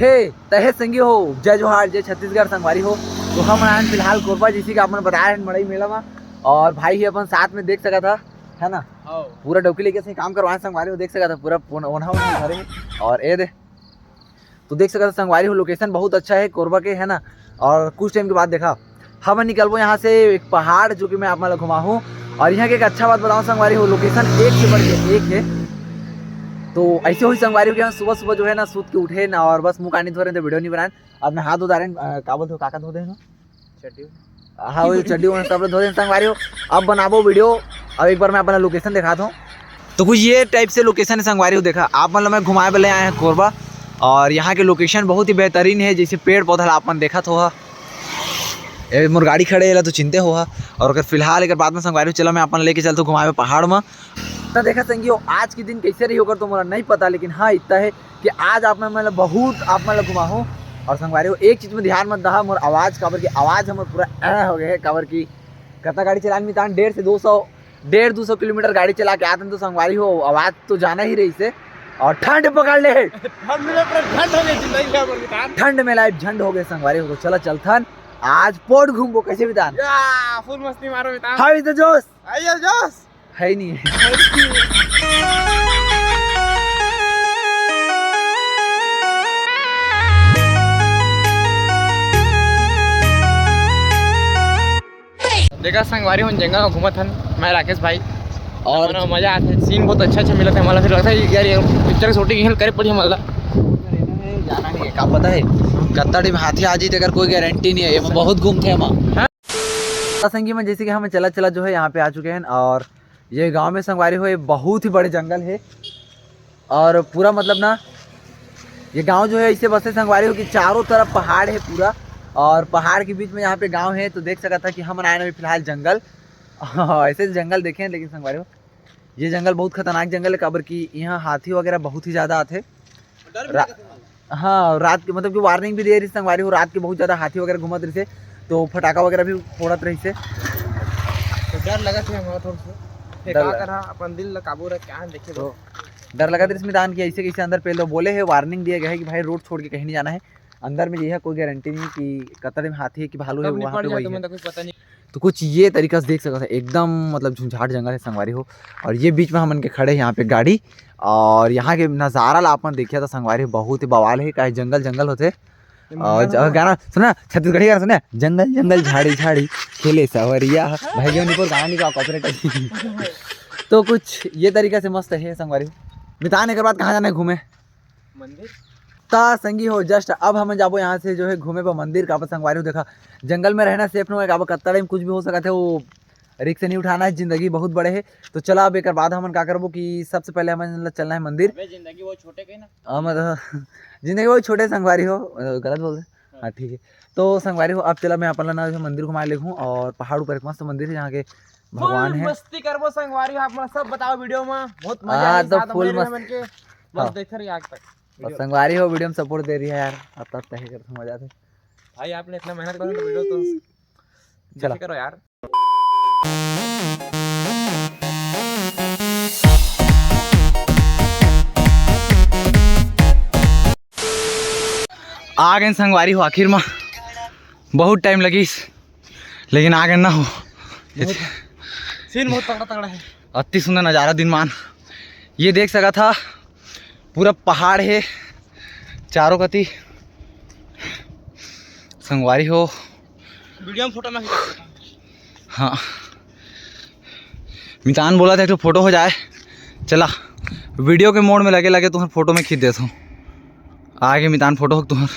हे तहे संगी हो, जय जोहार, जय छत्तीसगढ़ संगवारी हो। तो हम आए फिलहाल कोरबा, जिसी का अपन बताया है मड़ई मेला में, और भाई ही अपन साथ में देख सका था, है ना। पूरा डौकी लेके से काम करवाए संगवारी हो, देख सका था पूरा घरे। और ये दे तो देख सका था संगवारी हो, लोकेशन बहुत अच्छा है कोरबा के, है ना। और कुछ टाइम के बाद देखा हम निकलबो यहाँ से एक पहाड़, जो कि मैं आप मतलब घुमा हूँ। और यहाँ की एक अच्छा बात बताऊँ संगवारी हो, लोकेशन एक से बढ़ के एक है। तो ऐसे हुई संगवारी हो कि सुबह सुबह जो है ना सूत के उठे ना, और बस मुँह कानी धो रहे थे, वीडियो नहीं बनाए। अब मैं हाथ धो रहे का बोलते हो, काका धो दे चड्डी, हाँ वही चड्डी सब धो दे संगवारी हो। अब बनाबो वीडियो। अब एक बार मैं अपना लोकेशन दिखाता हूँ। तो कुछ ये टाइप से लोकेशन है संगवारी हो, देखा आप मतलब मैं घुमाए वाले आए हैं कोरबा। और यहाँ के लोकेशन बहुत ही बेहतरीन है, जैसे पेड़ पौधा आपन देखा तो मोर गाड़ी खड़े ला तो चिंते हो। और अगर फिलहाल एक बाद में संगवारी चला मैं अपन लेके चलता घुमाए पहाड़ में। तो देखा संगियो आज के दिन कैसे रही होकर तो मुझे नहीं पता, लेकिन हाँ इतना है कि आज आप मतलब बहुत आप मतलब घुमा हूँ। और संगवारी हो एक चीज़ में ध्यान मत दहा, मोर आवाज़ काबर की आवाज़ हमारे पूरा हो गए काबर की कतना गाड़ी चलाने में तान 150-200 किलोमीटर गाड़ी चला के आते हैं। तो संगवारी हो आवाज़ तो जाना ही रही से। और ठंड पकड़ ले, ठंड में लाइफ झंड हो गए संगवारी हो। तो चला चलथन आज पोर्ट घूमो, कैसे बितान फुल मस्ती मारो बितान। हाँ तो जोश आइए जोश है ही नहीं है। देखा संगवारी हम जंगल में घूमत हन, मैं राकेश भाई। और मजा आता है, सीन बहुत अच्छा मिला था हमारा। फिर लगता है यार ये पिक्चर शूटिंग करे पड़ी हमारा जाना नहीं है, क्या पता है कत्ता में हाथी आ जाए अगर कोई गारंटी नहीं है। ये बहुत घूमते हम संगी में, जैसे कि हम चला जो है यहाँ पे आ चुके हैं। और ये गांव में संगवारी हो, ये बहुत ही बड़े जंगल है। और पूरा मतलब ना ये गांव जो है इसे बसे संगवारी हो कि चारों तरफ पहाड़ है पूरा, और पहाड़ के बीच में यहाँ पे गांव है। तो देख सका था कि हम आए ना फिलहाल जंगल ऐसे जंगल देखे हैं, लेकिन संगवारी हो ये जंगल बहुत खतरनाक जंगल है, काबर की यहाँ हाथी वगैरह बहुत ही ज़्यादा आते। हाँ रात के मतलब कि वार्निंग भी दे रही संगवारी हो, रात के बहुत ज़्यादा हाथी वगैरह घूमत रही से, तो फटाका वगैरह भी फोड़त रही से। तो डर लगा था हमारा थोड़ा सा, अपन दिल काबू रख क्या देखे। तो डर लगा था इसमें दान की ऐसे कैसे अंदर पहले बोले है, वार्निंग दिया गया है कि भाई रोड छोड़ के कहीं नहीं जाना है, अंदर में ये है कोई गारंटी नहीं कि कतर में हाथी है कि भालू है, वहाँ पे वही है। कुछ पता नहीं। तो कुछ ये तरीका से देख सकता था, एकदम मतलब झुंझाट जंगल है संगवारी हो। और ये बीच में हम के खड़े यहाँ पे गाड़ी, और यहाँ के नज़ारा ला अपन देखिया था संगवारी बहुत ही बवाल है, काहे जंगल जंगल होते। और गाना सुना छत्तीसगढ़ी गाना सुना, जंगल जंगल झाड़ी झाड़ी खेले सवरिया भाई गाना नहीं का कॉपीराइट। तो कुछ ये तरीका से मस्त है संगवारी हो। बिताने के बाद कहाँ जाना है घूमे मंदिर ता संगी हो। जस्ट अब हम जाबो यहाँ से जो है घूमे पर मंदिर का संगवारी हो। देखा जंगल में रहना सेफ नहीं है, कत्ता टाइम कुछ भी हो सकता है, वो रिक्स नहीं उठाना है, जिंदगी बहुत बड़े है। तो चला अब एक बाद हम क्या करबो कि सबसे पहले हमें चलना है मंदिर। जिंदगी वो छोटे के ना मतलब जिंदगी वो छोटे संगवारी हो, गलत बोल रहे। हाँ ठीक है, तो संगवारी हो अब चला मैं अपन ना मंदिर घुमा ले हूँ। और पहाड़ ऊपर एक मस्त मंदिर है जहाँ के भगवान है। मस्ती करबो संगवारी आप सब बताओ वीडियो में, बहुत मजा हाँ आया। तो फुल मस्त बस देख रही आग तक। और संगवारी हो वीडियो में सपोर्ट दे रही है यार, अब तक तय करते मजा थे भाई, आपने इतना मेहनत करो तो वीडियो तो चला करो यार। आ गए संगवारी हो, आखिर में बहुत टाइम लगी लेकिन आ गए ना हो। सीन बहुत तगड़ा तगड़ा है, अति सुंदर नज़ारा दिन मान ये देख सका था। पूरा पहाड़ है चारों कती संगवारी हो। वीडियो में फोटो में हाँ मितान बोला था तो फोटो हो जाए, चला वीडियो के मोड में लगे लगे तुम्हारे फोटो में खींच देता हूँ। आगे मितान फोटो हो तुम्हारा।